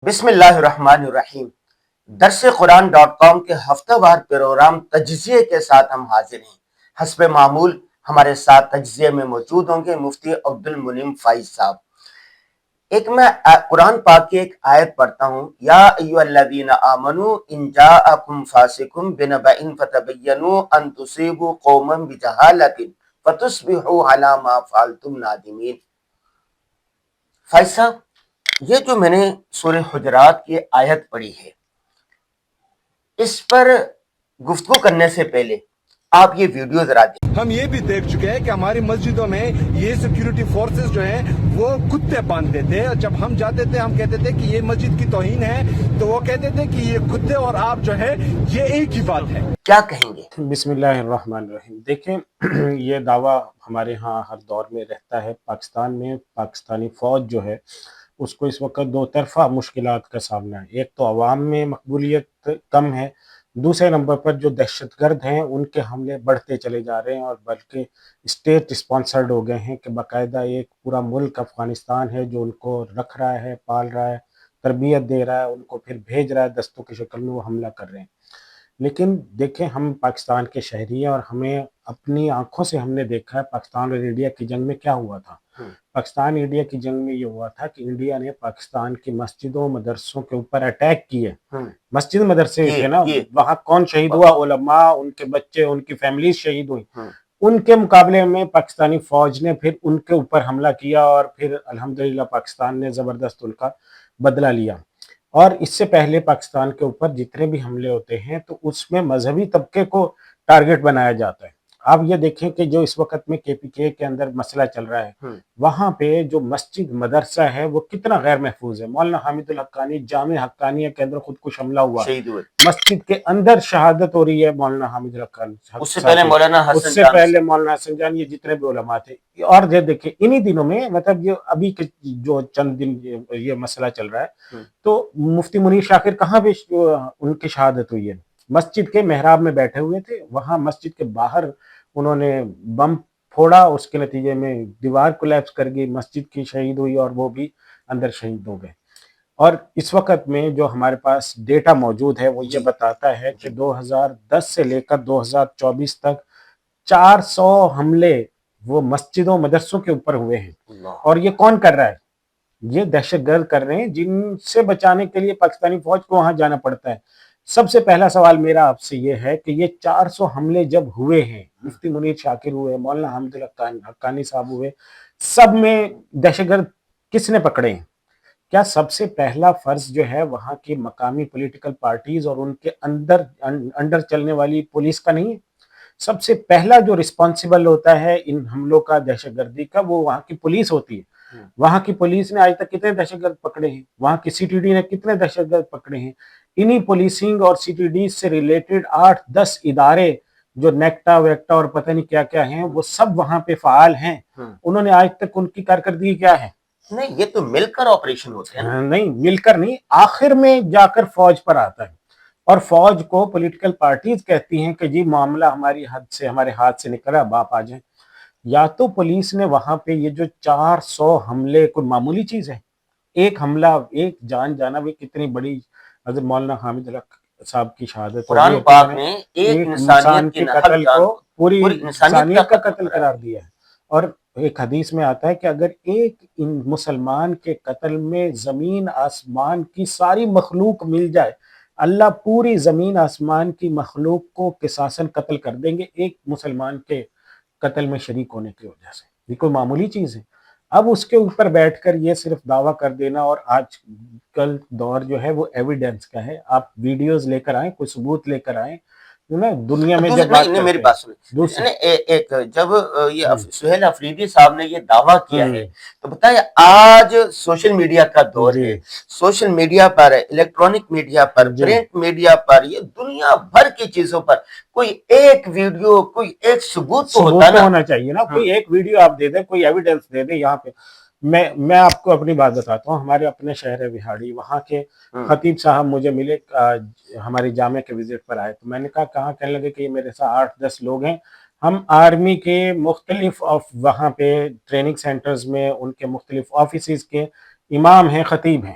بسم اللہ الرحمن الرحیم۔ درس قرآن ڈاٹ کام کے ہفتہ وار پروگرام تجزیے کے ساتھ ہم حاضر ہیں۔ حسب معمول ہمارے ساتھ تجزیے میں موجود ہوں گے مفتی عبد المنعم فائز صاحب۔ ایک میں قرآن پاک کی ایک آیت پڑھتا ہوں، یا ایھا الذین آمنوا ان جاءکم فاسق بنبأ فتبینوا ان تصیبوا قوما بجہالۃ فتصبحوا علی ما فعلتم نادمین۔ فائز صاحب، یہ جو میں نے سورہ حجرات کی آیت پڑھی ہے، اس پر گفتگو کرنے سے پہلے آپ یہ ویڈیو ذرا دیں۔ ہم یہ بھی دیکھ چکے ہیں کہ ہماری مسجدوں میں یہ سیکیورٹی فورسز جو ہیں وہ کتے باندھتے تھے، اور جب ہم جاتے تھے ہم کہتے تھے کہ یہ مسجد کی توہین ہے، تو وہ کہتے تھے کہ یہ کتے اور آپ جو ہے یہ ایک ہی بات ہے۔ کیا کہیں گے؟ بسم اللہ الرحمن الرحیم۔ دیکھیں، یہ دعویٰ ہمارے ہاں ہر دور میں رہتا ہے۔ پاکستان میں پاکستانی فوج جو ہے اس کو اس وقت دو طرفہ مشکلات کا سامنا ہے۔ ایک تو عوام میں مقبولیت کم ہے، دوسرے نمبر پر جو دہشت گرد ہیں ان کے حملے بڑھتے چلے جا رہے ہیں، اور بلکہ اسٹیٹ اسپانسرڈ ہو گئے ہیں کہ باقاعدہ ایک پورا ملک افغانستان ہے جو ان کو رکھ رہا ہے، پال رہا ہے، تربیت دے رہا ہے، ان کو پھر بھیج رہا ہے دستوں کی شکل میں، وہ حملہ کر رہے ہیں۔ لیکن دیکھیں، ہم پاکستان کے شہری ہیں اور ہمیں اپنی آنکھوں سے ہم نے دیکھا ہے پاکستان اور انڈیا کی جنگ میں کیا ہوا تھا۔ پاکستان انڈیا کی جنگ میں یہ ہوا تھا کہ انڈیا نے پاکستان کی مسجدوں مدرسوں کے اوپر اٹیک کیے۔ مسجد مدرسے تھے نا، وہاں کون شہید ہوا؟ علماء، ان کے بچے، ان کی فیملیز شہید ہوئی۔ ان کے مقابلے میں پاکستانی فوج نے پھر ان کے اوپر حملہ کیا، اور پھر الحمدللہ پاکستان نے زبردست ان کا بدلہ لیا۔ اور اس سے پہلے پاکستان کے اوپر جتنے بھی حملے ہوتے ہیں تو اس میں مذہبی طبقے کو ٹارگٹ بنایا جاتا ہے۔ آپ یہ دیکھیں کہ جو اس وقت میں کے پی کے کے اندر مسئلہ چل رہا ہے، وہاں پہ جو مسجد مدرسہ ہے وہ کتنا غیر محفوظ ہے۔ مولانا حامد الحقانی جامع حقانیہ کے اندر خودکش حملہ ہوا، شہید ہوئے۔ مسجد کے اندر شہادت ہو رہی ہے مولانا حامد الحقانی، اس سے پہلے مولانا حسن جان، یہ جتنے بھی علماء تھے۔ اور یہ دیکھیں انہی دنوں میں، مطلب یہ ابھی کے جو چند دن یہ مسئلہ چل رہا ہے، تو مفتی منیر شاکر کہاں پہ ان کی شہادت ہوئی ہے؟ مسجد کے محراب میں بیٹھے ہوئے تھے، وہاں مسجد کے باہر انہوں نے بم پھوڑا، اس کے نتیجے میں دیوار کولیپس کر گئی، مسجد کی شہید ہوئی اور وہ بھی اندر شہید ہو گئے۔ اور اس وقت میں جو ہمارے پاس ڈیٹا موجود ہے وہ یہ بتاتا ہے کہ 2010 سے لے کر 2024 تک 400 حملے وہ مسجدوں مدرسوں کے اوپر ہوئے ہیں۔ اور یہ کون کر رہا ہے؟ یہ دہشت گرد کر رہے ہیں، جن سے بچانے کے لیے پاکستانی فوج کو وہاں جانا پڑتا ہے۔ سب سے پہلا سوال میرا آپ سے یہ ہے کہ یہ 400 حملے جب ہوئے ہیں، مفتی منیر شاکر ہوئے، مولانا حامد الحقانی صاحب ہوئے، سب میں دہشت گرد کس نے پکڑے ہیں؟ کیا سب سے پہلا فرض جو ہے وہاں کی مقامی پولیٹیکل پارٹیز اور ان کے انڈر چلنے والی پولیس کا نہیں ہے؟ سب سے پہلا جو رسپانسیبل ہوتا ہے ان حملوں کا، دہشت گردی کا، وہ وہاں کی پولیس ہوتی ہے۔ وہاں کی پولیس نے آج تک کتنے دہشت گرد پکڑے ہیں؟ وہاں کی سی ٹی ڈی نے کتنے دہشت گرد پکڑے ہیں؟ انہی پولیسنگ اور سی ٹی ڈی سے ریلیٹڈ 8-10 ادارے جو نیکٹا ویکٹا اور پتہ نہیں کیا کیا ہیں، وہ سب وہاں پہ فعال ہیں۔ انہوں نے آج تک ان کی کارکردگی کیا ہے؟ نہیں، یہ تو مل کر آپریشن ہوتے ہیں۔ نہیں، مل کر نہیں، آخر میں جا کر فوج پر آتا ہے، اور فوج کو پولیٹیکل پارٹیز کہتی ہیں کہ جی معاملہ ہماری حد سے، ہمارے ہاتھ سے نکلا، اب آپ آ جائیں۔ یا تو پولیس نے وہاں پہ یہ جو 400 حملے کوئی معمولی چیز ہے؟ ایک حملہ، ایک جان جانا بھی کتنی بڑی، حضرت مولانا حامد الحق صاحب کی شہادت قرآن پاک نے ایک انسان کے قتل کو پوری انسانیت کا قتل قرار دیا ہے۔ اور ایک حدیث میں آتا ہے کہ اگر ایک مسلمان کے قتل میں زمین آسمان کی ساری مخلوق مل جائے، اللہ پوری زمین آسمان کی مخلوق کو قصاصاً قتل کر دیں گے ایک مسلمان کے قتل میں شریک ہونے کی وجہ سے۔ یہ کوئی معمولی چیز ہے؟ اب اس کے اوپر بیٹھ کر یہ صرف دعویٰ کر دینا، اور آج کل دور جو ہے وہ ایویڈنس کا ہے، آپ ویڈیوز لے کر آئیں، کوئی ثبوت لے کر آئیں، دنیا میں جب بات میری بات سنیں، ایک جب یہ سہیل افریدی صاحب نے یہ دعویٰ کیا ہے تو بتائیں، آج سوشل میڈیا کا دور ہے، سوشل میڈیا پر، الیکٹرانک میڈیا پر، پرنٹ میڈیا پر، یہ دنیا بھر کی چیزوں پر کوئی ایک ویڈیو، کوئی ایک ثبوت تو ہونا چاہیے نا۔ کوئی ایک ویڈیو آپ دے دیں، کوئی ایویڈنس دے دیں۔ یہاں پہ میں آپ کو اپنی بات بتاتا ہوں، ہمارے اپنے شہر وہاڑی، وہاں کے خطیب صاحب مجھے ملے، ہماری جامع کے وزٹ پر آئے، تو میں نے کہا کہاں؟ کہنے لگے کہ یہ میرے ساتھ 8-10 لوگ ہیں، ہم آرمی کے مختلف وہاں پہ ٹریننگ سینٹرز میں ان کے مختلف آفیسز کے امام ہیں، خطیب ہیں،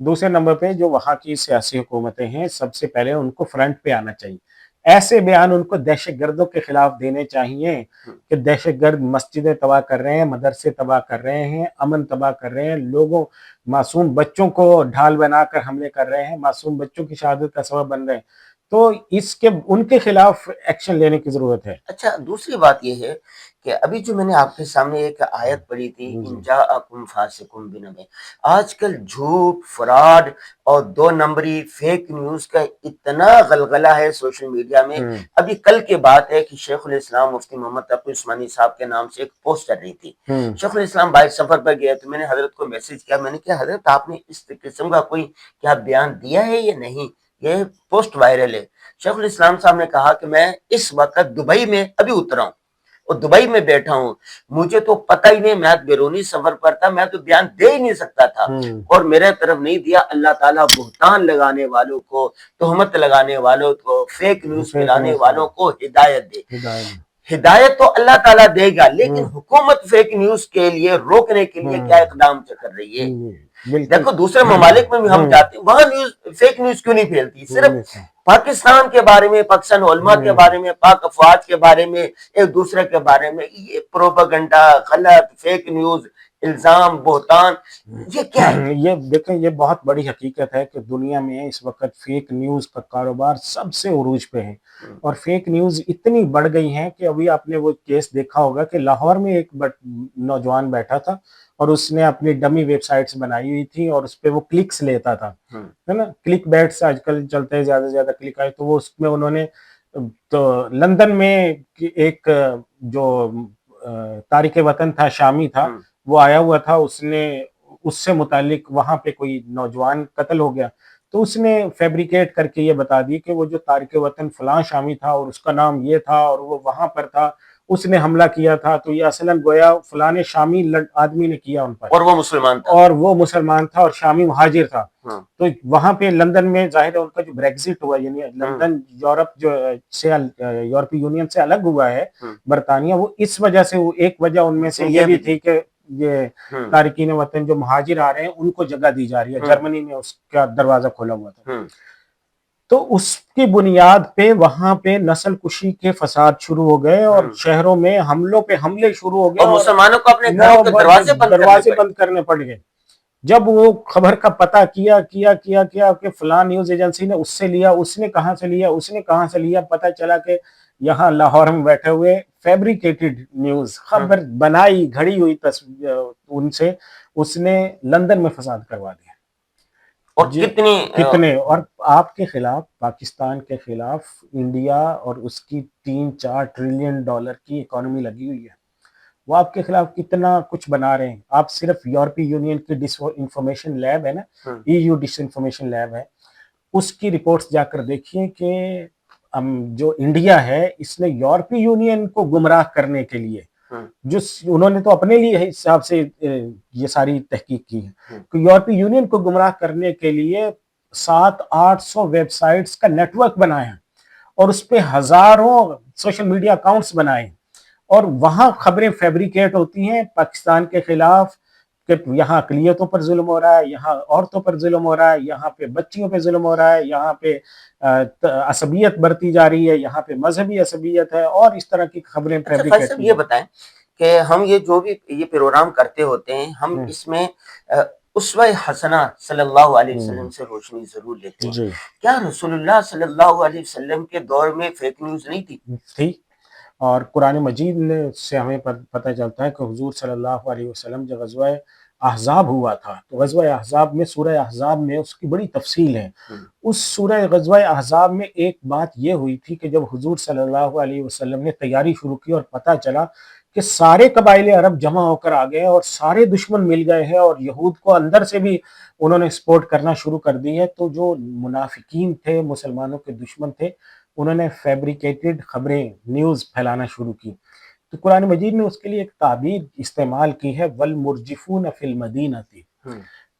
دوسرے نمبر پہ جو وہاں کی سیاسی حکومتیں ہیں سب سے پہلے ان کو فرنٹ پہ آنا چاہیے. ایسے بیان ان کو دہشت گردوں کے خلاف دینے چاہیے کہ دہشت گرد مسجدیں تباہ کر رہے ہیں, مدرسے تباہ کر رہے ہیں, امن تباہ کر رہے ہیں, لوگوں معصوم بچوں کو ڈھال بنا کر حملے کر رہے ہیں, معصوم بچوں کی شہادت کا سبب بن رہے ہیں. تو اس کے ان کے خلاف ایکشن لینے کی ضرورت ہے. اچھا, دوسری بات یہ ہے کہ ابھی جو میں نے آپ کے سامنے ایک آیت پڑھی تھی, ان جاءکم فاسق بنبأ, آج کل جھوٹ, فراڈ اور 2 نمبری فیک نیوز کا اتنا غلغلہ ہے سوشل میڈیا میں. ابھی کل کی بات ہے کہ شیخ الاسلام مفتی محمد تقی عثمانی صاحب کے نام سے ایک پوسٹ چل رہی تھی. شیخ الاسلام باہر سفر پر گئے تو میں نے حضرت کو میسج کیا, میں نے کہا حضرت آپ نے اس قسم کا کوئی کیا بیان دیا ہے یا نہیں, یہ پوسٹ وائرل ہے. شیخ الاسلام صاحب نے کہا کہ میں اس وقت دبئی میں ابھی اترا ہوں اور دبئی میں بیٹھا ہوں, مجھے تو پتہ ہی نہیں, میں بیرونی سفر پر تھا, میں تو بیان دے ہی نہیں سکتا تھا, اور میرے طرف نہیں دیا. اللہ تعالیٰ بہتان لگانے والوں کو, تہمت لگانے والوں کو, فیک نیوز پھیلانے والوں کو ہدایت دے. ہدایت تو اللہ تعالیٰ دے گا, لیکن حکومت فیک نیوز کے لیے روکنے کے لیے کیا اقدام کر رہی ہے؟ دیکھو دوسرے ممالک میں بھی ہم جاتے ہیں, وہاں فیک نیوز کیوں نہیں پھیلتی؟ صرف پاکستان کے بارے میں, پاکستان علماء کے بارے میں, پاک افواج کے بارے میں, ایک دوسرے کے بارے میں یہ پروپیگنڈا, غلط فیک نیوز, الزام, بہتان, یہ کیا ہے؟ یہ دیکھیں, یہ بہت بڑی حقیقت ہے کہ دنیا میں اس وقت فیک نیوز کا کاروبار سب سے عروج پہ ہے, اور فیک نیوز اتنی بڑھ گئی ہیں کہ ابھی آپ نے وہ کیس دیکھا ہوگا کہ لاہور میں ایک نوجوان بیٹھا تھا اور اس نے اپنی ڈمی ویب سائٹس بنائی ہوئی تھی اور اس پہ وہ کلکس لیتا تھا, ہے نا, کلک بیٹس آج کل چلتے ہیں, زیادہ سے زیادہ کلک آئے, تو وہ اس میں انہوں نے تو لندن میں ایک جو تارک وطن تھا, شامی تھا, وہ آیا ہوا تھا, اس نے اس سے متعلق وہاں پہ کوئی نوجوان قتل ہو گیا, تو اس نے فیبریکیٹ کر کے یہ بتا دی کہ وہ جو تارک وطن فلاں شامی تھا اور اس کا نام یہ تھا اور وہ وہاں پر تھا, اس نے حملہ کیا تھا, تو یہ اصلاً گویا فلاں شامی آدمی نے کیا ان پر, اور وہ مسلمان تھا, اور وہ مسلمان تھا اور شامی مہاجر تھا. تو وہاں پہ لندن میں ظاہر ہے ان کا جو بریگزٹ ہوا, یعنی لندن یورپ جو سے یورپی یونین سے الگ ہوا ہے برطانیہ, وہ اس وجہ سے, وہ ایک وجہ ان میں سے یہ بھی تھی کہ یہ تارکین وطن جو مہاجر آ رہے ہیں ان کو جگہ دی جا رہی ہے. جرمنی نے اس کا دروازہ کھولا ہوا تھا, تو اس کی بنیاد پہ وہاں پہ نسل کشی کے فساد شروع ہو گئے اور شہروں میں حملوں پہ حملے شروع ہو گئے, اور مسلمانوں کو اپنے گھروں کے دروازے بند کرنے پڑ گئے. جب وہ خبر کا پتہ کیا کہ فلاں نیوز ایجنسی نے اس سے لیا, اس نے کہاں سے لیا, پتہ چلا کہ یہاں لاہور میں بیٹھے ہوئے فیبریکیٹڈ نیوز خبر بنائی, گھڑی ہوئی ان سے اس نے لندن میں فساد کروا دیا. اور کتنے, اور آپ کے خلاف, پاکستان کے خلاف انڈیا اور اس کی $3-4 ٹریلین کی اکانومی لگی ہوئی ہے, وہ آپ کے خلاف کتنا کچھ بنا رہے ہیں. آپ صرف یورپی یونین کی ڈس انفارمیشن لیب ہے نا, EU ڈس انفارمیشن لیب ہے, اس کی رپورٹس جا کر دیکھیے کہ جو انڈیا ہے اس نے یورپی یونین کو گمراہ کرنے کے لیے, جو انہوں نے تو اپنے لیے حساب سے یہ ساری تحقیق کی ہے, کہ یورپی یونین کو گمراہ کرنے کے لیے 700-800 ویب سائٹس کا نیٹ ورک بنایا اور اس پہ ہزاروں سوشل میڈیا اکاؤنٹس بنائے, اور وہاں خبریں فیبریکیٹ ہوتی ہیں پاکستان کے خلاف کہ یہاں اقلیتوں پر ظلم ہو رہا ہے, یہاں عورتوں پر ظلم ہو رہا ہے, یہاں پہ بچیوں پہ ظلم ہو رہا ہے, یہاں پہ عصبیت برتی جا رہی ہے, یہاں پہ مذہبی عصبیت ہے, اور اس طرح کی خبریں فیبریکیٹ. یہ بتائیں کہ ہم یہ جو بھی یہ پروگرام کرتے ہوتے ہیں, ہم اس میں اسوہ حسنہ صلی اللہ علیہ وسلم سے روشنی ضرور لیتے ہیں. کیا رسول اللہ صلی اللہ علیہ وسلم کے دور میں فیک نیوز نہیں تھی؟ اور قرآن مجید سے ہمیں پتہ چلتا ہے کہ حضور صلی اللہ علیہ وسلم جب غزوہ احزاب ہوا تھا, تو غزوہ احزاب میں, سورہ احزاب میں اس کی بڑی تفصیل ہے. اس سورہ غزوہ احزاب میں ایک بات یہ ہوئی تھی کہ جب حضور صلی اللہ علیہ وسلم نے تیاری شروع کی اور پتہ چلا کہ سارے قبائل عرب جمع ہو کر آ گئے اور سارے دشمن مل گئے ہیں اور یہود کو اندر سے بھی انہوں نے سپورٹ کرنا شروع کر دی ہے, تو جو منافقین تھے, مسلمانوں کے دشمن تھے, انہوں نے فیبریکیٹڈ خبریں, نیوز پھیلانا شروع کی. تو قرآن مجید نے اس کے لیے ایک تعبیر استعمال کی ہے, والمرجفون فی المدینہ,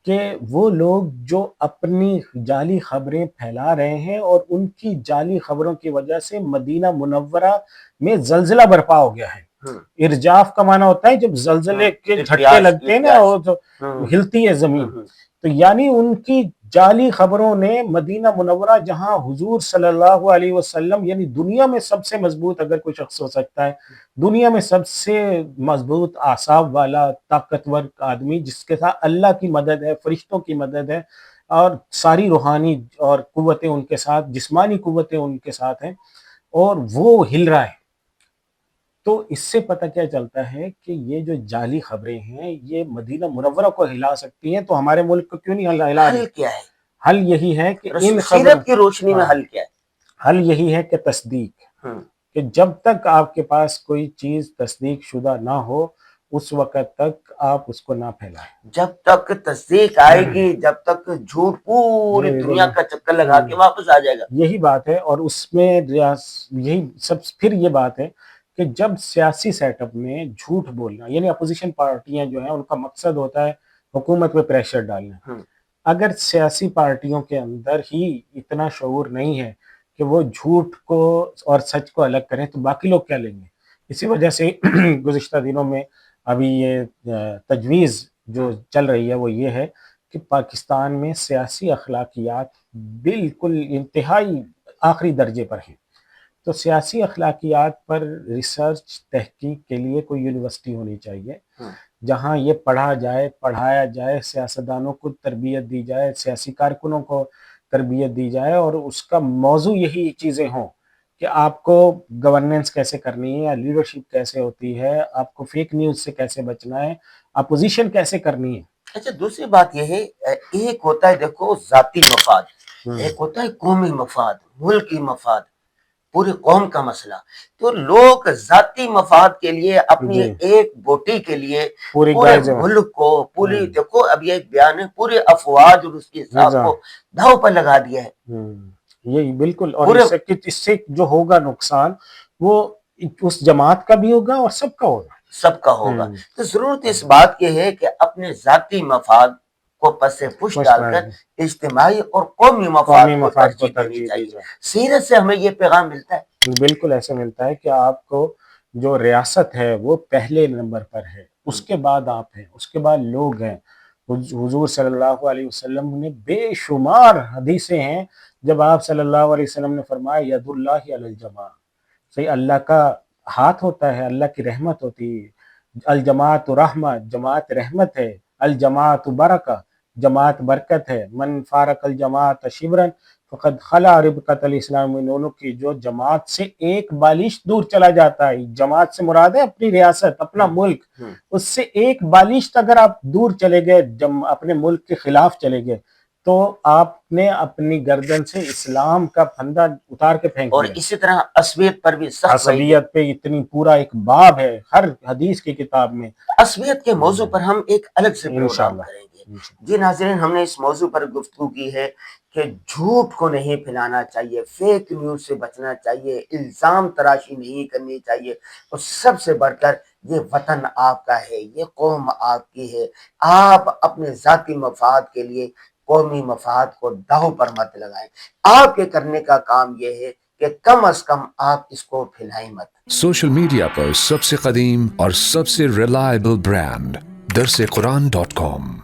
کہ وہ لوگ جو اپنی جعلی خبریں پھیلا رہے ہیں اور ان کی جعلی خبروں کی وجہ سے مدینہ منورہ میں زلزلہ برپا ہو گیا ہے. ارجاف کا معنی ہوتا ہے جب زلزلے کے جھٹکے لگتے ہیں نا, وہ تو ہلتی ہے زمین, تو یعنی ان کی جعلی خبروں نے مدینہ منورہ جہاں حضور صلی اللہ علیہ وسلم یعنی دنیا میں سب سے مضبوط اگر کوئی شخص ہو سکتا ہے، دنیا میں سب سے مضبوط اعصاب والا طاقتور آدمی جس کے ساتھ اللہ کی مدد ہے، فرشتوں کی مدد ہے اور ساری روحانی اور قوتیں ان کے ساتھ، جسمانی قوتیں ان کے ساتھ ہیں، اور وہ ہل رہا ہے، تو اس سے پتہ کیا چلتا ہے کہ یہ جو جعلی خبریں ہیں یہ مدینہ منورہ کو ہلا سکتی ہیں، تو ہمارے ملک کو کیوں نہیں ہلا رہی؟ حل کیا ہے؟ حل یہی ہے کہ ان سیرت کی روشنی میں حل کیا ہے؟ حل یہی ہے کہ تصدیق، کہ جب تک آپ کے پاس کوئی چیز تصدیق شدہ نہ ہو اس وقت تک آپ اس کو نہ پھیلائیں۔ جب تک تصدیق آئے گی، جب تک جھوٹ پوری دنیا کا چکر لگا کے واپس آ جائے گا۔ یہی بات ہے، اور اس میں یہی سب پھر یہ بات ہے کہ جب سیاسی سیٹ اپ میں جھوٹ بولنا، یعنی اپوزیشن پارٹیاں جو ہیں ان کا مقصد ہوتا ہے حکومت پہ پریشر ڈالنا، اگر سیاسی پارٹیوں کے اندر ہی اتنا شعور نہیں ہے کہ وہ جھوٹ کو اور سچ کو الگ کریں تو باقی لوگ کیا لیں گے؟ اسی وجہ سے گزشتہ دنوں میں ابھی یہ تجویز جو چل رہی ہے وہ یہ ہے کہ پاکستان میں سیاسی اخلاقیات بالکل انتہائی آخری درجے پر ہیں، تو سیاسی اخلاقیات پر ریسرچ تحقیق کے لیے کوئی یونیورسٹی ہونی چاہیے جہاں یہ پڑھایا جائے، سیاستدانوں کو تربیت دی جائے، سیاسی کارکنوں کو تربیت دی جائے، اور اس کا موضوع یہی چیزیں ہوں کہ آپ کو گورننس کیسے کرنی ہے، لیڈرشپ کیسے ہوتی ہے، آپ کو فیک نیوز سے کیسے بچنا ہے، اپوزیشن کیسے کرنی ہے۔ اچھا، دوسری بات یہ ہے، ایک ہوتا ہے دیکھو ذاتی مفاد، ایک ہوتا ہے قومی مفاد، ملکی مفاد، پوری قوم کا مسئلہ۔ تو لوگ ذاتی مفاد کے لیے اپنی ایک بوٹی کے لیے پورے ملک کو پوری، دیکھو اب یہ ایک بیان ہے، پوری افواج اور اس کی حساب کو دھاؤ پر لگا دیا ہے۔ یہی بالکل، اور اس سے جو ہوگا نقصان وہ اس جماعت کا بھی ہوگا اور سب کا ہوگا۔ تو ضرورت اس بات کی ہے کہ اپنے ذاتی مفاد کو پس پش ڈال کر اجتماعی اور قومی مفاد کو ترجیح دینی چاہیے۔ سیرت سے ہمیں یہ پیغام ملتا ہے، بالکل ایسا ملتا ہے کہ آپ کو جو ریاست ہے وہ پہلے نمبر پر ہے، اس کے بعد آپ ہیں، اس کے بعد لوگ ہیں۔ حضور صلی اللہ علیہ وسلم نے بے شمار حدیثیں ہیں جب آپ صلی اللہ علیہ وسلم نے فرمایا ید اللہ علی الجماع، صحیح، اللہ کا ہاتھ ہوتا ہے، اللہ کی رحمت ہوتی ہے، الجماعت رحمت، جماعت رحمت ہے، الجماعت برکہ، جماعت برکت ہے، من فارق الجماعت شبرا فقد خلا ربقۃ الاسلام، ان دونوں کی جو جماعت سے ایک بالش دور چلا جاتا ہے، جماعت سے مراد ہے اپنی ریاست، اپنا ملک، اس سے ایک بالش اگر آپ دور چلے گئے، اپنے ملک کے خلاف چلے گئے تو آپ نے اپنی گردن سے اسلام کا پھندا اتار کے پھینک دیا۔ اور اسی طرح عصبیت پر بھی سخت، عصبیت پہ اتنی پورا ایک باب ہے ہر حدیث کی کتاب میں۔ عصبیت کے موضوع پر ہم ایک الگ سے پروگرام کریں گے۔ جی ناظرین، ہم نے اس موضوع پر گفتگو کی ہے کہ جھوٹ کو نہیں پھیلانا چاہیے، فیک نیوز سے بچنا چاہیے، الزام تراشی نہیں کرنی چاہیے، اور سب سے بڑھ کر یہ وطن آپ کا ہے، یہ قوم آپ کی ہے، آپ اپنے ذاتی مفاد کے لیے قومی مفاد کو داؤ پر مت لگائیں۔ آپ کے کرنے کا کام یہ ہے کہ کم از کم آپ اس کو پھیلائیں مت۔ سوشل میڈیا پر سب سے قدیم اور سب سے ریلائبل برانڈ درسقرآن.com